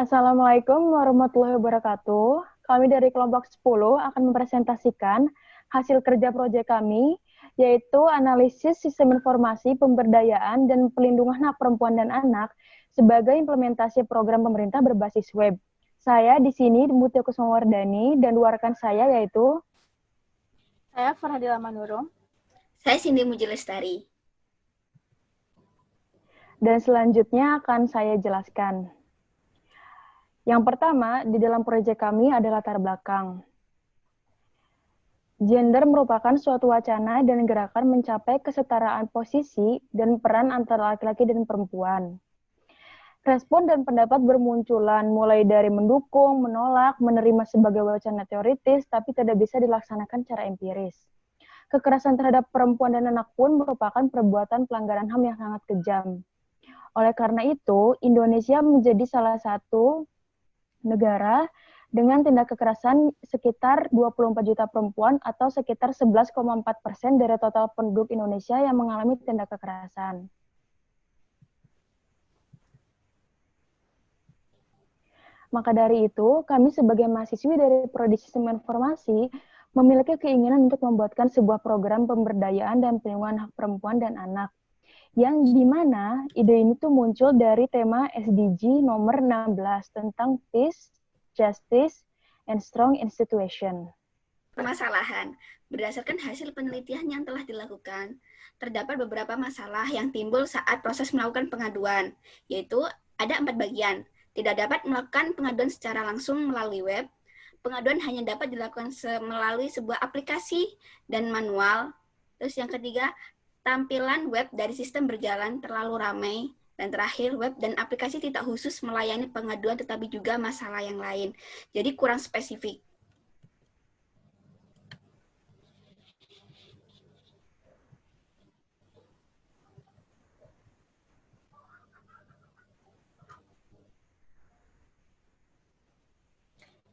Assalamualaikum warahmatullahi wabarakatuh. Kami dari kelompok 10 akan mempresentasikan hasil kerja proyek kami, yaitu analisis sistem informasi pemberdayaan dan pelindungan hak perempuan dan anak sebagai implementasi program pemerintah berbasis web. Saya di sini Mutia Kusumawardani dan dua rekan saya yaitu Saya Farhadila Manurung. Saya Cindy Mujilestari. Dan selanjutnya akan saya jelaskan. Yang pertama, di dalam proyek kami ada latar belakang. Gender merupakan suatu wacana dan gerakan mencapai kesetaraan posisi dan peran antara laki-laki dan perempuan. Respon dan pendapat bermunculan, mulai dari mendukung, menolak, menerima sebagai wacana teoritis, tapi tidak bisa dilaksanakan secara empiris. Kekerasan terhadap perempuan dan anak pun merupakan perbuatan pelanggaran HAM yang sangat kejam. Oleh karena itu, Indonesia menjadi salah satu negara dengan tindak kekerasan sekitar 24 juta perempuan atau sekitar 11,4% dari total penduduk Indonesia yang mengalami tindak kekerasan. Maka dari itu, kami sebagai mahasiswi dari Prodi Sistem Informasi memiliki keinginan untuk membuatkan sebuah program pemberdayaan dan pelindungan hak perempuan dan anak. Yang dimana ide ini tuh muncul dari tema SDG nomor 16 tentang Peace, Justice, and Strong Institution. Permasalahan. Berdasarkan hasil penelitian yang telah dilakukan, terdapat beberapa masalah yang timbul saat proses melakukan pengaduan, yaitu ada 4 bagian. Tidak dapat melakukan pengaduan secara langsung melalui web, pengaduan hanya dapat dilakukan melalui sebuah aplikasi dan manual. Terus yang ketiga, tampilan web dari sistem berjalan terlalu ramai. Dan terakhir, web dan aplikasi tidak khusus melayani pengaduan tetapi juga masalah yang lain. Jadi kurang spesifik.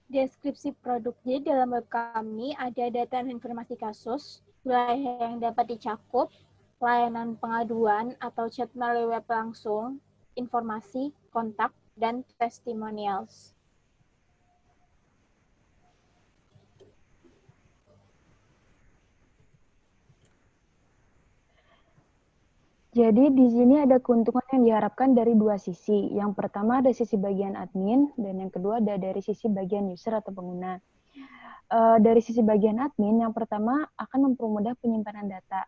Deskripsi produknya dalam web kami ada data dan informasi kasus, wilayah yang dapat dicakup, layanan pengaduan atau chat melalui web langsung, informasi, kontak, dan testimonials. Jadi di sini ada keuntungan yang diharapkan dari dua sisi. Yang pertama ada sisi bagian admin dan yang kedua ada dari sisi bagian user atau pengguna. Dari sisi bagian admin, yang pertama akan mempermudah penyimpanan data.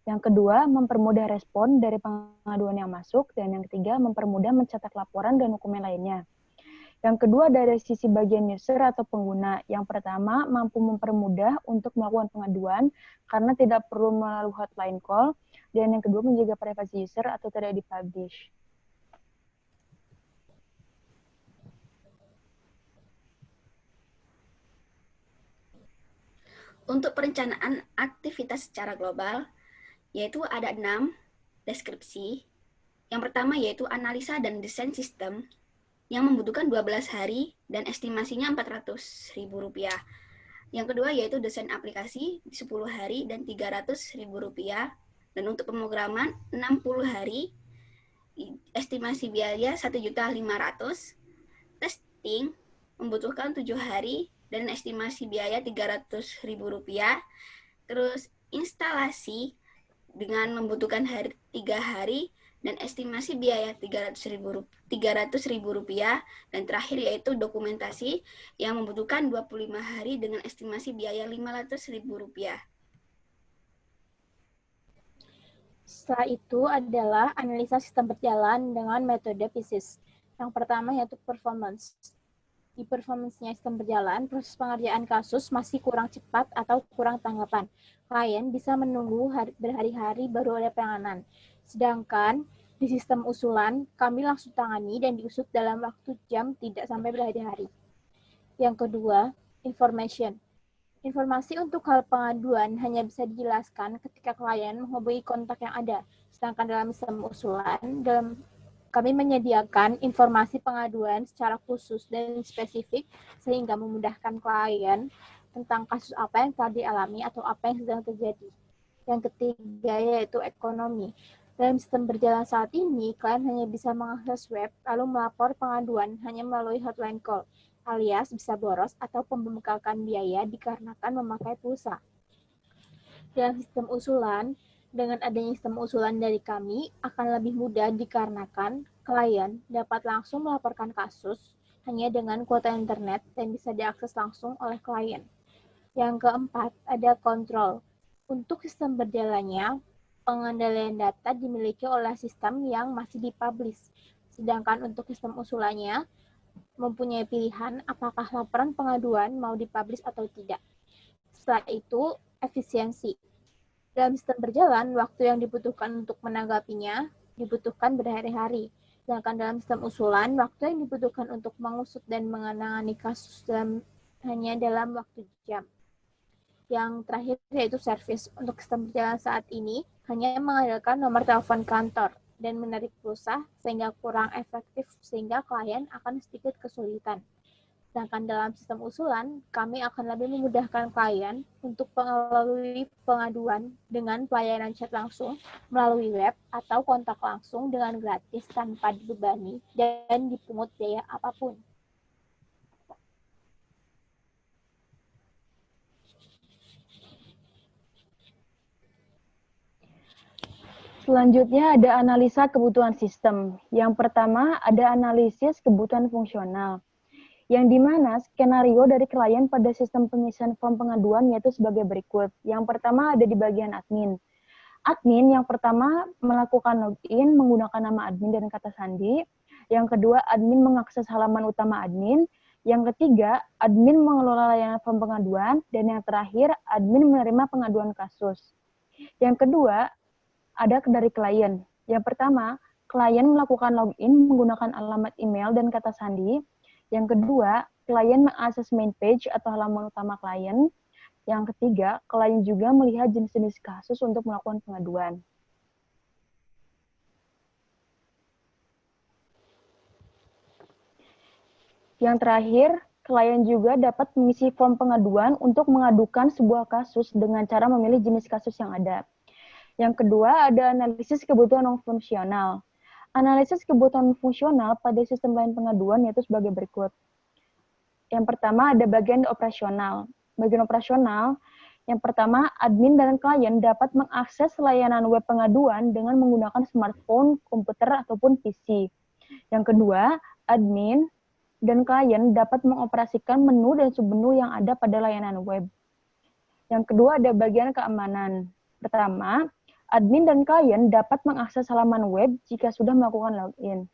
Yang kedua, mempermudah respon dari pengaduan yang masuk. Dan yang ketiga, mempermudah mencetak laporan dan dokumen lainnya. Yang kedua, dari sisi bagian user atau pengguna. Yang pertama, mampu mempermudah untuk melakukan pengaduan karena tidak perlu melalui hotline call. Dan yang kedua, menjaga privasi user atau tidak dipublish. Untuk perencanaan aktivitas secara global, yaitu ada 6 deskripsi. Yang pertama yaitu analisa dan desain sistem yang membutuhkan 12 hari dan estimasinya Rp400.000. Yang kedua yaitu desain aplikasi 10 hari dan Rp300.000. Dan untuk pemrograman 60 hari, estimasi biaya Rp1.500.000. Testing membutuhkan 7 hari dan estimasi biaya Rp300.000. Terus instalasi dengan membutuhkan 3 hari dan estimasi biaya Rp300.000. Dan terakhir yaitu dokumentasi yang membutuhkan 25 hari dengan estimasi biaya Rp500.000. Setelah itu adalah analisa sistem berjalan dengan metode PISIS. Yang pertama yaitu performance. Di performance-nya sistem berjalan, proses pengerjaan kasus masih kurang cepat atau kurang tanggapan. Klien bisa menunggu berhari-hari baru ada penanganan. Sedangkan di sistem usulan, kami langsung tangani dan diusut dalam waktu jam, tidak sampai berhari-hari. Yang kedua, information. Informasi untuk hal pengaduan hanya bisa dijelaskan ketika klien menghubungi kontak yang ada. Sedangkan dalam sistem usulan, kami menyediakan informasi pengaduan secara khusus dan spesifik sehingga memudahkan klien tentang kasus apa yang telah dialami atau apa yang sedang terjadi. Yang ketiga yaitu ekonomi. Dalam sistem berjalan saat ini, klien hanya bisa mengakses web lalu melapor pengaduan hanya melalui hotline call, alias bisa boros atau pembengkakan biaya dikarenakan memakai pulsa. Dalam sistem usulan, dengan adanya sistem usulan dari kami, akan lebih mudah dikarenakan klien dapat langsung melaporkan kasus hanya dengan kuota internet dan bisa diakses langsung oleh klien. Yang keempat, ada kontrol. Untuk sistem berjalannya, pengendalian data dimiliki oleh sistem yang masih dipublish. Sedangkan untuk sistem usulannya, mempunyai pilihan apakah laporan pengaduan mau dipublish atau tidak. Setelah itu, efisiensi. Dalam sistem berjalan, waktu yang dibutuhkan untuk menanggapinya dibutuhkan berhari-hari. Sedangkan dalam sistem usulan, waktu yang dibutuhkan untuk mengusut dan menangani kasus hanya dalam waktu jam. Yang terakhir yaitu servis. Untuk sistem berjalan saat ini hanya mengandalkan nomor telepon kantor dan menarik pulsa sehingga kurang efektif sehingga klien akan sedikit kesulitan. Sedangkan dalam sistem usulan, kami akan lebih memudahkan klien untuk melalui pengaduan dengan pelayanan chat langsung melalui web atau kontak langsung dengan gratis tanpa dibebani dan dipungut biaya apapun. Selanjutnya ada analisa kebutuhan sistem. Yang pertama ada analisis kebutuhan fungsional, yang dimana skenario dari klien pada sistem pengisian form pengaduan yaitu sebagai berikut. Yang pertama ada di bagian admin. Admin yang pertama melakukan login menggunakan nama admin dan kata sandi. Yang kedua, admin mengakses halaman utama admin. Yang ketiga, admin mengelola layanan form pengaduan. Dan yang terakhir, admin menerima pengaduan kasus. Yang kedua, ada dari klien. Yang pertama, klien melakukan login menggunakan alamat email dan kata sandi. Yang kedua, klien mengakses main page atau halaman utama klien. Yang ketiga, klien juga melihat jenis-jenis kasus untuk melakukan pengaduan. Yang terakhir, klien juga dapat mengisi form pengaduan untuk mengadukan sebuah kasus dengan cara memilih jenis kasus yang ada. Yang kedua, ada analisis kebutuhan non-fungsional. Analisis kebutuhan fungsional pada sistem layanan pengaduan yaitu sebagai berikut. Yang pertama, ada bagian operasional. Bagian operasional, yang pertama, admin dan klien dapat mengakses layanan web pengaduan dengan menggunakan smartphone, komputer, ataupun PC. Yang kedua, admin dan klien dapat mengoperasikan menu dan submenu yang ada pada layanan web. Yang kedua, ada bagian keamanan. Pertama, admin dan klien dapat mengakses halaman web jika sudah melakukan login.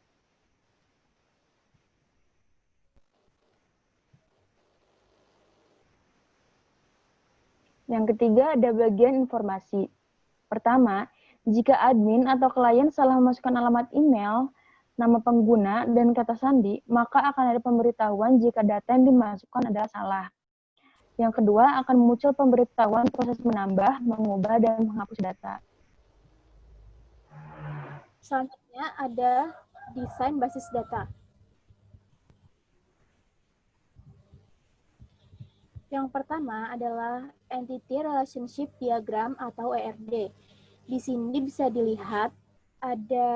Yang ketiga, ada bagian informasi. Pertama, jika admin atau klien salah memasukkan alamat email, nama pengguna, dan kata sandi, maka akan ada pemberitahuan jika data yang dimasukkan adalah salah. Yang kedua, akan muncul pemberitahuan proses menambah, mengubah, dan menghapus data. Selanjutnya ada desain basis data. Yang pertama adalah Entity Relationship Diagram atau ERD. Di sini bisa dilihat ada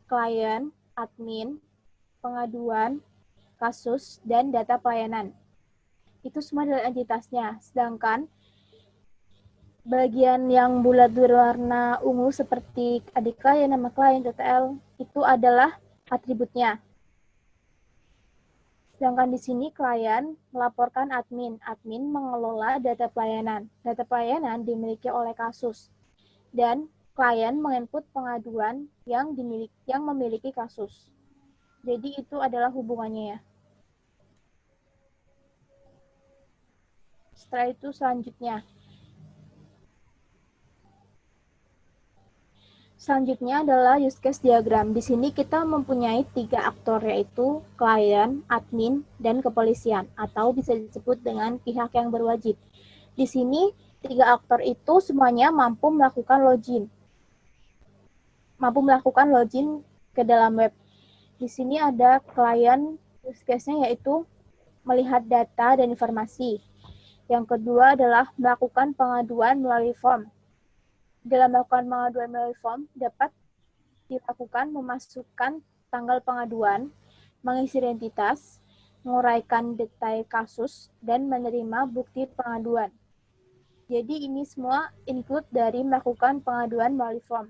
klien, admin, pengaduan, kasus, dan data pelayanan. Itu semua adalah entitasnya. Sedangkan bagian yang bulat berwarna ungu seperti adik klien, nama klien, TTL, itu adalah atributnya. Sedangkan di sini klien melaporkan admin. Admin mengelola data pelayanan. Data pelayanan dimiliki oleh kasus. Dan klien menginput pengaduan yang memiliki kasus. Jadi itu adalah hubungannya ya. Setelah itu Selanjutnya adalah use case diagram. Di sini kita mempunyai 3 aktor yaitu klien, admin, dan kepolisian atau bisa disebut dengan pihak yang berwajib. Di sini 3 aktor itu semuanya mampu melakukan login ke dalam web. Di sini ada klien use case-nya yaitu melihat data dan informasi. Yang kedua adalah melakukan pengaduan melalui form. Dalam melakukan pengaduan melalui form, dapat dilakukan memasukkan tanggal pengaduan, mengisi identitas, menguraikan detail kasus, dan menerima bukti pengaduan. Jadi ini semua include dari melakukan pengaduan melalui form.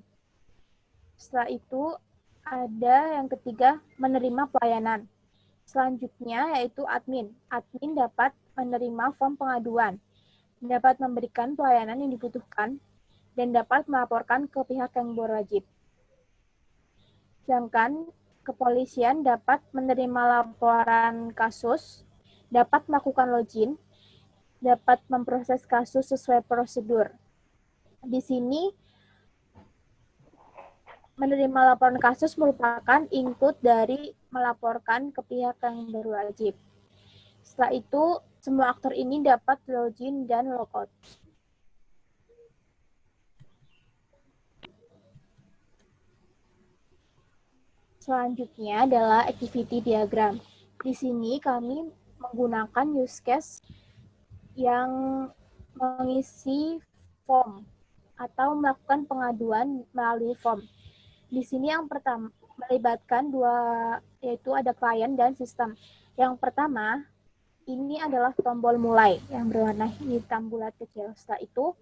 Setelah itu ada yang ketiga, menerima pelayanan. Selanjutnya yaitu admin. Admin dapat menerima form pengaduan, dapat memberikan pelayanan yang dibutuhkan, dan dapat melaporkan ke pihak yang berwajib. Sedangkan kepolisian dapat menerima laporan kasus, dapat melakukan login, dapat memproses kasus sesuai prosedur. Di sini menerima laporan kasus merupakan input dari melaporkan ke pihak yang berwajib. Setelah itu, semua aktor ini dapat login dan logout. Selanjutnya adalah activity diagram. Di sini kami menggunakan use case yang mengisi form atau melakukan pengaduan melalui form. Di sini yang pertama melibatkan dua, yaitu ada klien dan sistem. Yang pertama, ini adalah tombol mulai yang berwarna hitam bulat kecil. Setelah itu,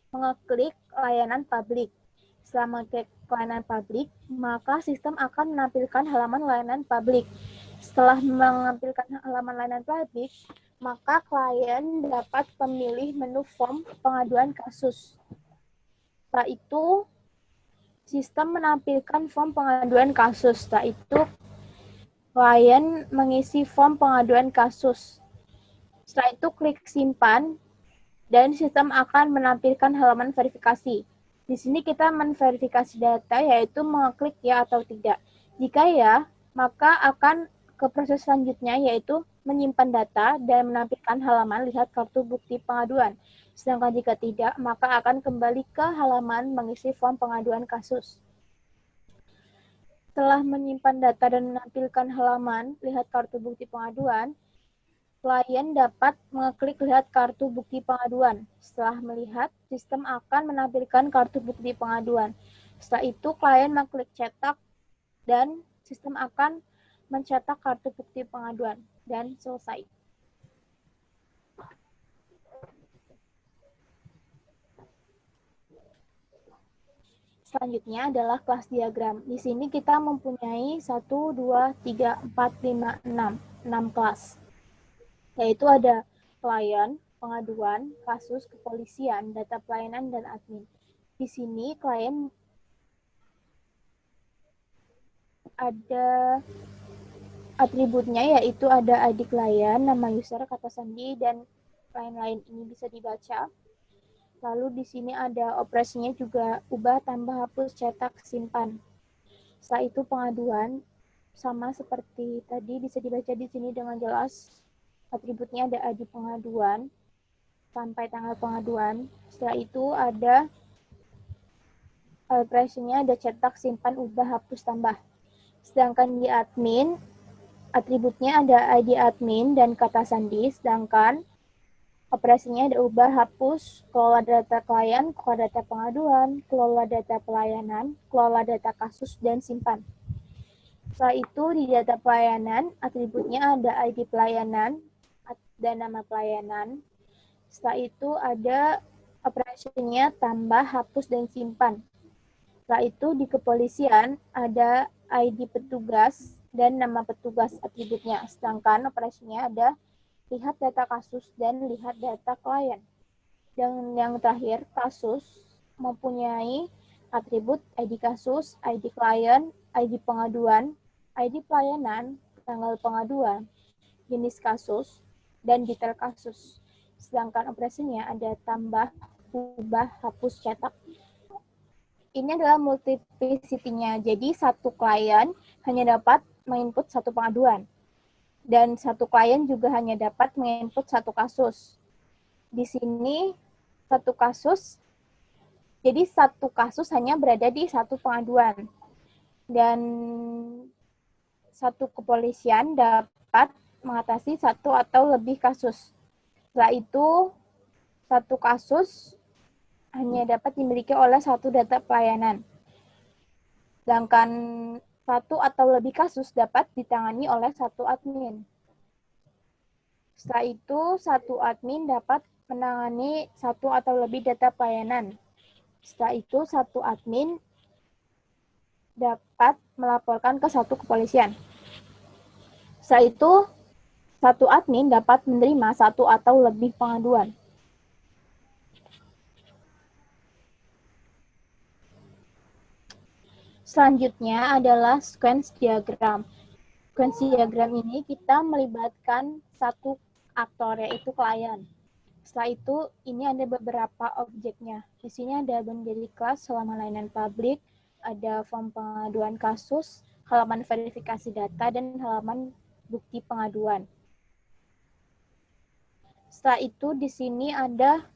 mengeklik layanan publik. Setelah mengeklik layanan publik, maka sistem akan menampilkan halaman layanan publik. Setelah menampilkan halaman layanan publik, maka klien dapat memilih menu form pengaduan kasus. Setelah itu, sistem menampilkan form pengaduan kasus. Setelah itu, klien mengisi form pengaduan kasus. Setelah itu, klik simpan, dan sistem akan menampilkan halaman verifikasi. Di sini kita menverifikasi data, yaitu mengeklik ya atau tidak. Jika ya, maka akan ke proses selanjutnya, yaitu menyimpan data dan menampilkan halaman lihat kartu bukti pengaduan. Sedangkan jika tidak, maka akan kembali ke halaman mengisi form pengaduan kasus. Setelah menyimpan data dan menampilkan halaman lihat kartu bukti pengaduan, klien dapat mengeklik lihat kartu bukti pengaduan. Setelah melihat, sistem akan menampilkan kartu bukti pengaduan. Setelah itu, klien mengklik cetak dan sistem akan mencetak kartu bukti pengaduan dan selesai. Selanjutnya adalah kelas diagram. Di sini kita mempunyai 1, 2, 3, 4, 5, 6 kelas. Yaitu ada klien, pengaduan, kasus, kepolisian, data pelayanan, dan admin. Di sini klien ada atributnya, yaitu ada ID klien, nama user, kata sandi, dan lain-lain ini bisa dibaca. Lalu di sini ada operasinya juga ubah, tambah, hapus, cetak, simpan. Setelah itu pengaduan sama seperti tadi bisa dibaca di sini dengan jelas. Atributnya ada ID pengaduan sampai tanggal pengaduan. Setelah itu ada operasinya ada cetak, simpan, ubah, hapus, tambah. Sedangkan di admin atributnya ada ID admin dan kata sandi, sedangkan operasinya ada ubah, hapus, kelola data klien, kelola data pengaduan, kelola data pelayanan, kelola data kasus, dan simpan. Setelah itu di data pelayanan, atributnya ada ID pelayanan dan nama pelayanan. Setelah itu ada operasinya tambah, hapus, dan simpan. Setelah itu di kepolisian ada ID petugas dan nama petugas atributnya. Sedangkan operasinya ada lihat data kasus dan lihat data klien. Dan yang terakhir, kasus mempunyai atribut ID kasus, ID klien, ID pengaduan, ID pelayanan, tanggal pengaduan, jenis kasus, dan detail kasus. Sedangkan operasinya ada tambah, ubah, hapus, cetak. Ini adalah multiplicity-nya. Jadi satu klien hanya dapat menginput satu pengaduan. Dan satu klien juga hanya dapat menginput satu kasus. Di sini satu kasus, jadi satu kasus hanya berada di satu pengaduan. Dan satu kepolisian dapat mengatasi satu atau lebih kasus. Setelah itu, satu kasus hanya dapat dimiliki oleh satu data pelayanan. Sedangkan satu atau lebih kasus dapat ditangani oleh satu admin. Setelah itu, satu admin dapat menangani satu atau lebih data pelayanan. Setelah itu, satu admin dapat melaporkan ke satu kepolisian. Setelah itu, satu admin dapat menerima satu atau lebih pengaduan. Selanjutnya adalah sequence diagram. Sequence diagram ini kita melibatkan satu aktor, yaitu klien. Setelah itu, ini ada beberapa objeknya. Di sini ada menjadi kelas, halaman layanan publik, ada form pengaduan kasus, halaman verifikasi data, dan halaman bukti pengaduan. Setelah itu, di sini ada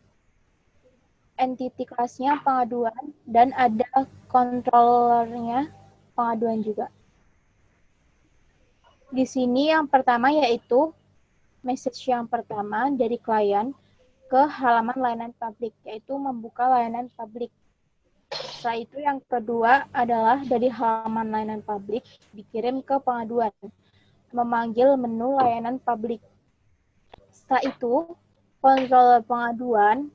entity kelasnya pengaduan, dan ada controllernya pengaduan juga. Di sini yang pertama yaitu message yang pertama dari klien ke halaman layanan publik, yaitu membuka layanan publik. Setelah itu yang kedua adalah dari halaman layanan publik dikirim ke pengaduan, memanggil menu layanan publik. Setelah itu, controller pengaduan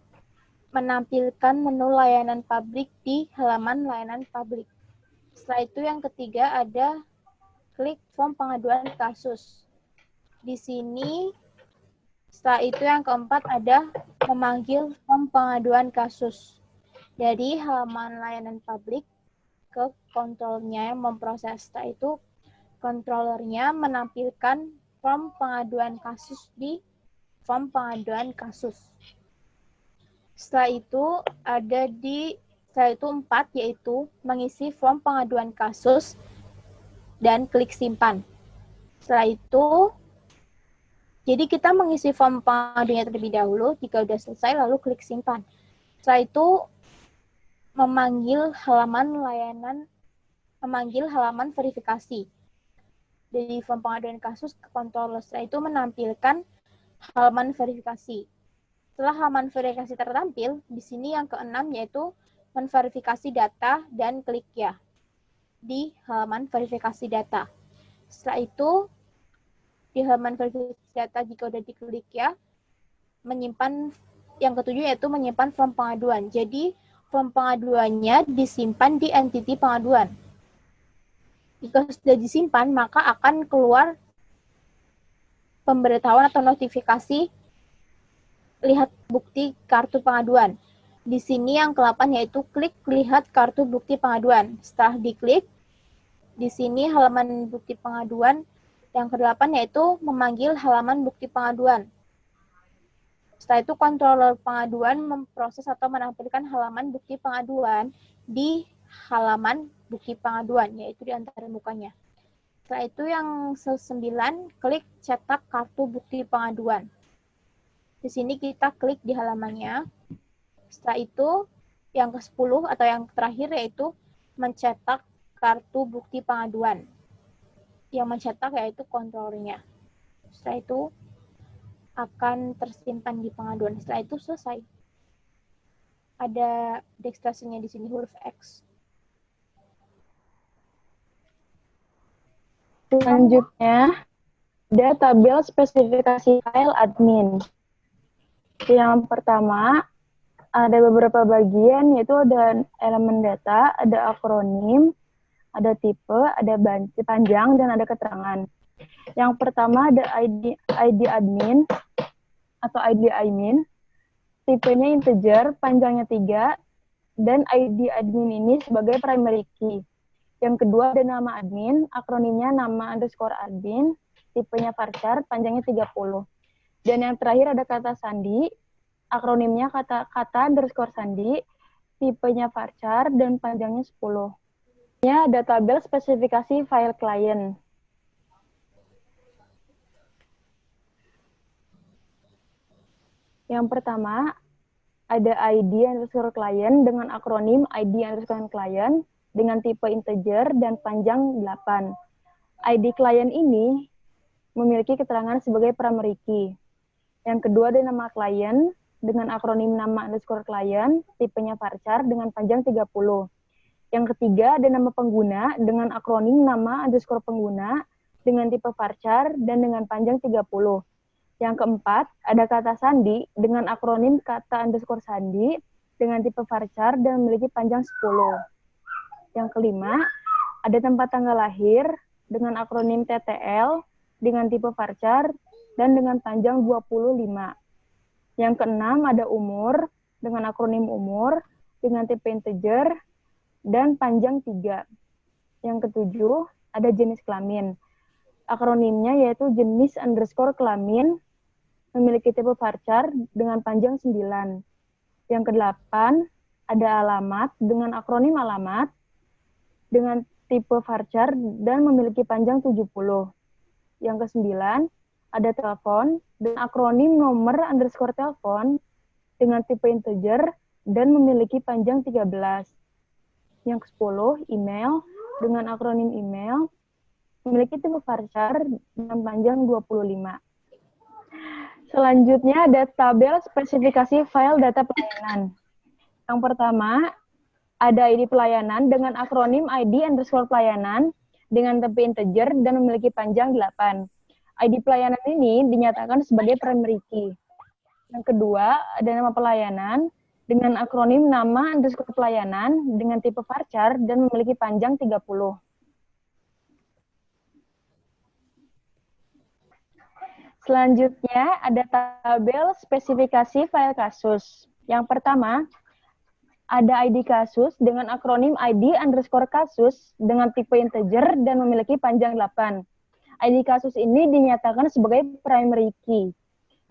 menampilkan menu layanan publik di halaman layanan publik. Setelah itu yang ketiga ada klik form pengaduan kasus. Di sini, setelah itu yang keempat ada memanggil form pengaduan kasus. Dari halaman layanan publik ke kontrolnya yang memproses. Setelah itu, kontrolernya menampilkan form pengaduan kasus di form pengaduan kasus. Setelah itu setelah itu 4 yaitu mengisi form pengaduan kasus dan klik simpan. Setelah itu, jadi kita mengisi form pengaduannya terlebih dahulu, jika sudah selesai lalu klik simpan. Setelah itu memanggil halaman verifikasi. Dari form pengaduan kasus ke controller. Setelah itu menampilkan halaman verifikasi. Setelah halaman verifikasi tertampil, di sini yang keenam yaitu menverifikasi data dan klik ya di halaman verifikasi data. Setelah itu, di halaman verifikasi data jika sudah diklik ya, yang ketujuh yaitu menyimpan form pengaduan. Jadi, form pengaduannya disimpan di entity pengaduan. Jika sudah disimpan, maka akan keluar pemberitahuan atau notifikasi lihat bukti kartu pengaduan. Di sini yang ke-8 yaitu klik lihat kartu bukti pengaduan. Setelah diklik, di sini halaman bukti pengaduan. Yang ke-8 yaitu memanggil halaman bukti pengaduan. Setelah itu controller pengaduan memproses atau menampilkan halaman bukti pengaduan di halaman bukti pengaduan, yaitu di antara mukanya. Setelah itu yang ke-9, klik cetak kartu bukti pengaduan. Di sini kita klik di halamannya. Setelah itu, yang ke-10 atau yang terakhir yaitu mencetak kartu bukti pengaduan. Yang mencetak yaitu kontrolnya. Setelah itu, akan tersimpan di pengaduan. Setelah itu selesai. Ada dekstrasinya di sini, huruf X. Selanjutnya, ada tabel spesifikasi file admin. Yang pertama, ada beberapa bagian, yaitu ada elemen data, ada akronim, ada tipe, ada panjang, dan ada keterangan. Yang pertama ada ID admin atau ID admin, tipenya integer, panjangnya 3, dan ID admin ini sebagai primary key. Yang kedua ada nama admin, akronimnya nama underscore admin, tipenya varchar, panjangnya 30. Dan yang terakhir ada kata sandi, akronimnya kata underscore sandi, tipenya varchar, dan panjangnya 10. Ini ada tabel spesifikasi file client. Yang pertama, ada ID underscore client dengan akronim ID underscore client dengan tipe integer dan panjang 8. ID client ini memiliki keterangan sebagai primary key. Yang kedua ada nama klien dengan akronim nama underscore client, tipenya varchar dengan panjang 30. Yang ketiga, ada nama pengguna dengan akronim nama underscore pengguna dengan tipe varchar dan dengan panjang 30. Yang keempat, ada kata sandi dengan akronim kata underscore sandi dengan tipe varchar dan memiliki panjang 10. Yang kelima, ada tempat tanggal lahir dengan akronim TTL dengan tipe varchar dan dengan panjang 25. Yang keenam, ada umur dengan akronim umur dengan tipe integer dan panjang 3. Yang ketujuh, ada jenis kelamin. Akronimnya yaitu jenis underscore kelamin memiliki tipe varchar dengan panjang 9. Yang kedelapan, ada alamat dengan akronim alamat dengan tipe varchar dan memiliki panjang 70. Yang kesembilan, ada telepon dan akronim nomor underscore telepon dengan tipe integer dan memiliki panjang 13. Yang ke-10, email dengan akronim email memiliki tipe varchar dengan panjang 25. Selanjutnya ada tabel spesifikasi file data pelayanan. Yang pertama, ada ID pelayanan dengan akronim ID underscore pelayanan dengan tipe integer dan memiliki panjang 8. ID pelayanan ini dinyatakan sebagai primary key. Yang kedua, ada nama pelayanan dengan akronim nama underscore pelayanan dengan tipe varchar dan memiliki panjang 30. Selanjutnya, ada tabel spesifikasi file kasus. Yang pertama, ada ID kasus dengan akronim ID underscore kasus dengan tipe integer dan memiliki panjang 8. ID kasus ini dinyatakan sebagai primary key.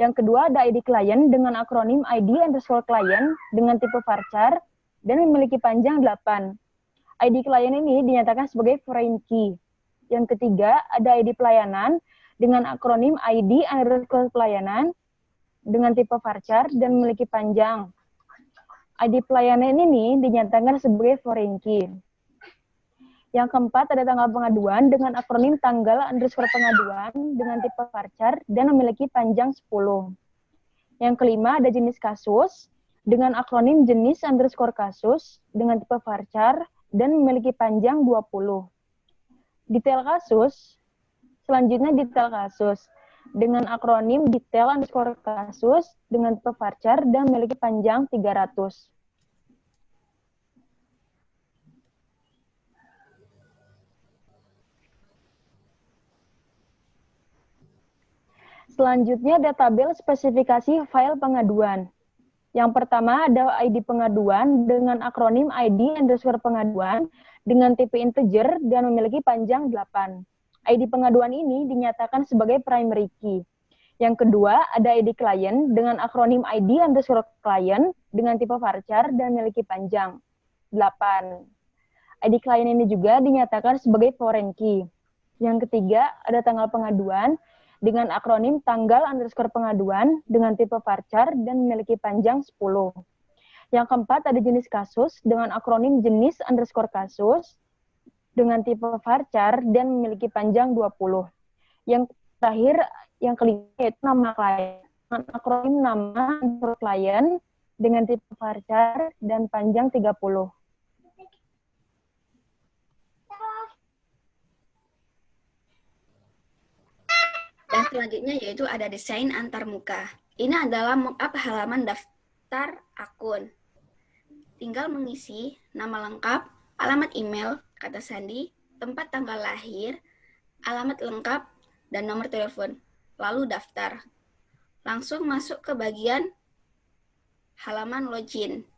Yang kedua, ada ID klien dengan akronim ID underscore klien dengan tipe varchar dan memiliki panjang 8. ID klien ini dinyatakan sebagai foreign key. Yang ketiga, ada ID pelayanan dengan akronim ID underscore pelayanan dengan tipe varchar dan memiliki panjang. ID pelayanan ini dinyatakan sebagai foreign key. Yang keempat, ada tanggal pengaduan dengan akronim tanggal underscore pengaduan dengan tipe varchar dan memiliki panjang 10. Yang kelima, ada jenis kasus dengan akronim jenis underscore kasus dengan tipe varchar dan memiliki panjang 20. Detail kasus, selanjutnya detail kasus dengan akronim detail underscore kasus dengan tipe varchar dan memiliki panjang 300. Selanjutnya ada tabel spesifikasi file pengaduan. Yang pertama ada ID pengaduan dengan akronim ID underscore pengaduan dengan tipe integer dan memiliki panjang 8. ID pengaduan ini dinyatakan sebagai primary key. Yang kedua, ada ID klien dengan akronim ID underscore klien dengan tipe varchar dan memiliki panjang 8. ID klien ini juga dinyatakan sebagai foreign key. Yang ketiga, ada tanggal pengaduan dengan akronim tanggal underscore pengaduan dengan tipe varchar dan memiliki panjang 10. Yang keempat, ada jenis kasus dengan akronim jenis underscore kasus dengan tipe varchar dan memiliki panjang 20. Yang terakhir, yang kelima, yaitu nama klien. Dengan akronim nama underscore klien dengan tipe varchar dan panjang 30. Dan selanjutnya yaitu ada desain antarmuka. Ini adalah mockup halaman daftar akun. Tinggal mengisi nama lengkap, alamat email, kata sandi, tempat tanggal lahir, alamat lengkap, dan nomor telepon. Lalu daftar. Langsung masuk ke bagian halaman login.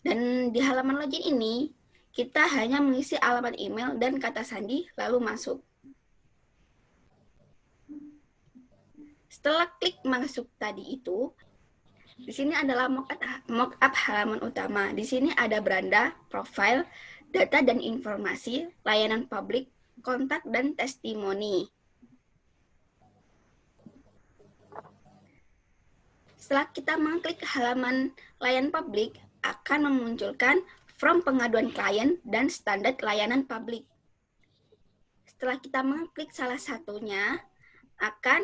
Dan di halaman login ini, kita hanya mengisi alamat email dan kata sandi, lalu masuk. Setelah klik masuk tadi itu, di sini adalah mockup halaman utama. Di sini ada beranda, profil, data dan informasi, layanan publik, kontak, dan testimoni. Setelah kita mengklik halaman layanan publik, akan memunculkan form pengaduan klien dan standar layanan publik. Setelah kita mengklik salah satunya, akan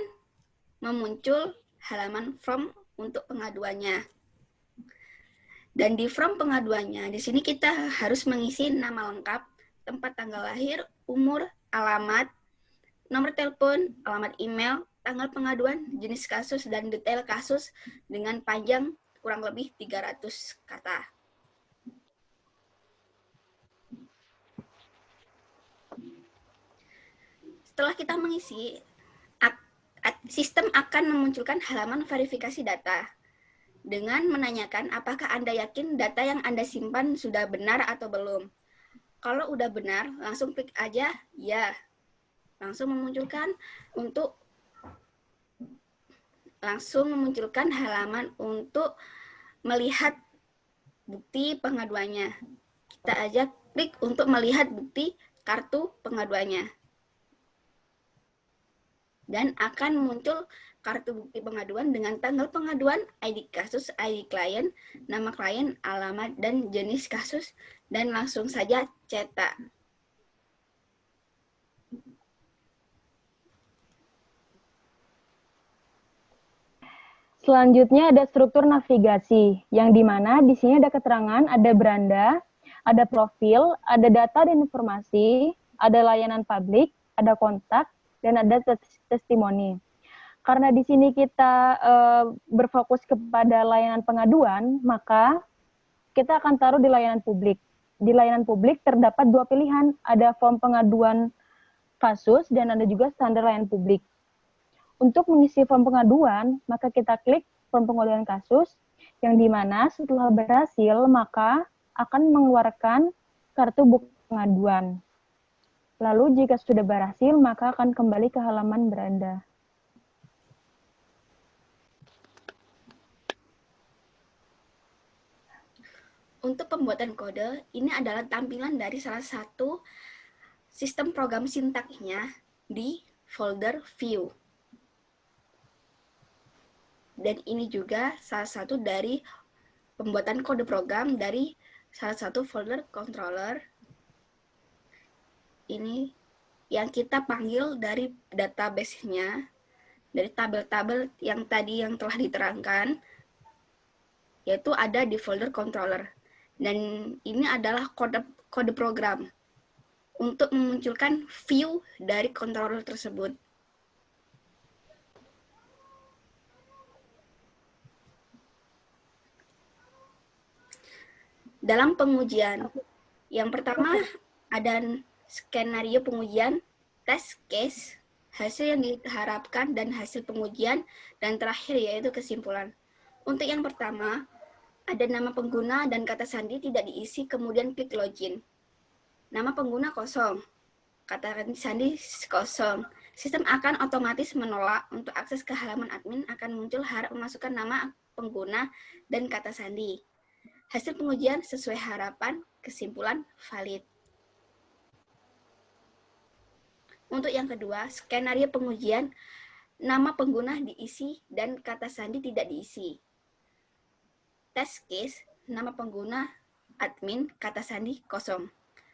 memuncul halaman form untuk pengaduannya. Dan di form pengaduannya, di sini kita harus mengisi nama lengkap, tempat tanggal lahir, umur, alamat, nomor telepon, alamat email, tanggal pengaduan, jenis kasus, dan detail kasus dengan panjang kurang lebih 300 kata. Setelah kita mengisi, sistem akan memunculkan halaman verifikasi data dengan menanyakan apakah Anda yakin data yang Anda simpan sudah benar atau belum. Kalau udah benar, langsung klik aja ya. Langsung memunculkan halaman untuk melihat bukti pengaduannya. Kita aja klik untuk melihat bukti kartu pengaduannya. Dan akan muncul kartu bukti pengaduan dengan tanggal pengaduan, ID kasus, ID klien, nama klien, alamat, dan jenis kasus, dan langsung saja cetak. Selanjutnya ada struktur navigasi, yang dimana di sini ada keterangan, ada beranda, ada profil, ada data dan informasi, ada layanan publik, ada kontak, dan ada testimoni. Karena di sini kita berfokus kepada layanan pengaduan, maka kita akan taruh di layanan publik. Di layanan publik terdapat dua pilihan, ada form pengaduan kasus dan ada juga standar layanan publik. Untuk mengisi form pengaduan, maka kita klik form pengaduan kasus, yang dimana setelah berhasil, maka akan mengeluarkan kartu bukti pengaduan. Lalu jika sudah berhasil, maka akan kembali ke halaman beranda. Untuk pembuatan kode, ini adalah tampilan dari salah satu sistem program sintaknya di folder view. Dan ini juga salah satu dari pembuatan kode program dari salah satu folder controller. Ini yang kita panggil dari database-nya, dari tabel-tabel yang tadi yang telah diterangkan, yaitu ada di folder controller. Dan ini adalah kode program untuk memunculkan view dari controller tersebut. Dalam pengujian, yang pertama ada skenario pengujian, test case, hasil yang diharapkan dan hasil pengujian, dan terakhir yaitu kesimpulan. Untuk yang pertama, ada nama pengguna dan kata sandi tidak diisi, kemudian klik login. Nama pengguna kosong, kata sandi kosong. Sistem akan otomatis menolak. Untuk akses ke halaman admin akan muncul harap memasukkan nama pengguna dan kata sandi. Hasil pengujian sesuai harapan, kesimpulan valid. Untuk yang kedua, skenario pengujian, nama pengguna diisi dan kata sandi tidak diisi. Test case, nama pengguna, admin, kata sandi kosong.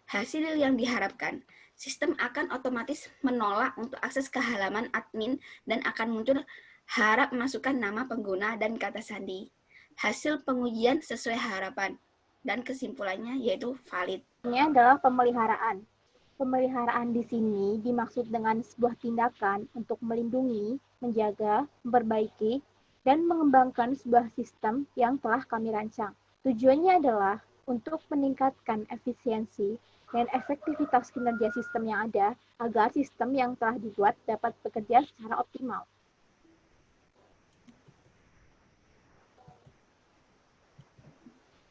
Hasil yang diharapkan, sistem akan otomatis menolak untuk akses ke halaman admin dan akan muncul harap masukkan nama pengguna dan kata sandi. Hasil pengujian sesuai harapan, dan kesimpulannya yaitu valid. Ini adalah pemeliharaan. Pemeliharaan di sini dimaksud dengan sebuah tindakan untuk melindungi, menjaga, memperbaiki, dan mengembangkan sebuah sistem yang telah kami rancang. Tujuannya adalah untuk meningkatkan efisiensi dan efektivitas kinerja sistem yang ada agar sistem yang telah dibuat dapat bekerja secara optimal.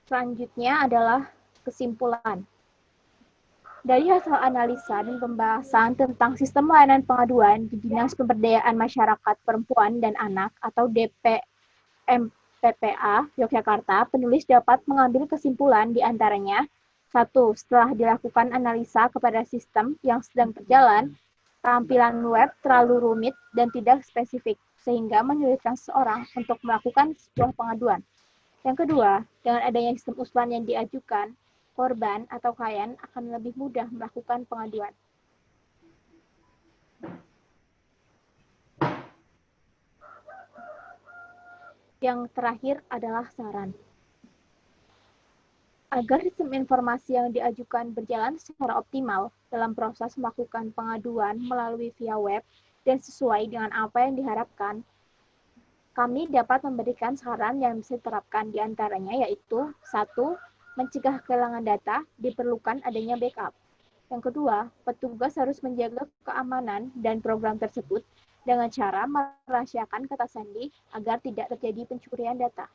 Selanjutnya adalah kesimpulan. Dari hasil analisa dan pembahasan tentang sistem layanan pengaduan di Dinas Pemberdayaan Masyarakat Perempuan dan Anak atau DPMPPA Yogyakarta, penulis dapat mengambil kesimpulan di antaranya: 1. Setelah dilakukan analisa kepada sistem yang sedang berjalan, tampilan web terlalu rumit dan tidak spesifik, sehingga menyulitkan seseorang untuk melakukan sebuah pengaduan. Yang kedua, dengan adanya sistem usulan yang diajukan, korban atau klien akan lebih mudah melakukan pengaduan. Yang terakhir adalah saran. Agar sistem informasi yang diajukan berjalan secara optimal dalam proses melakukan pengaduan melalui via web dan sesuai dengan apa yang diharapkan, kami dapat memberikan saran yang bisa diterapkan di antaranya yaitu 1. Mencegah kehilangan data, diperlukan adanya backup. Yang kedua, petugas harus menjaga keamanan dan program tersebut dengan cara merahasiakan kata sandi agar tidak terjadi pencurian data.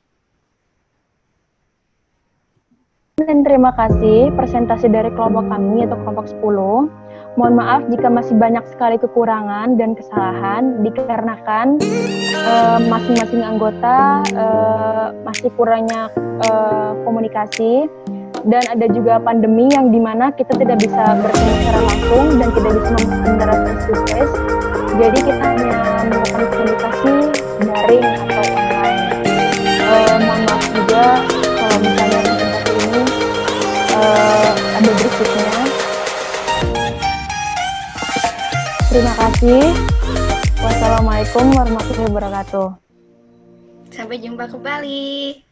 Dan terima kasih presentasi dari kelompok kami yaitu kelompok 10. Mohon maaf jika masih banyak sekali kekurangan dan kesalahan dikarenakan masing-masing anggota masih kurangnya komunikasi, dan ada juga pandemi yang dimana kita tidak bisa bertemu secara langsung dan tidak bisa menerapkan face-to-face. Jadi kita hanya melakukan komunikasi daring atau online. Mohon maaf juga kalau misalnya presentasi ini ada berikutnya. Terima kasih. Wassalamualaikum warahmatullahi wabarakatuh. Sampai jumpa kembali.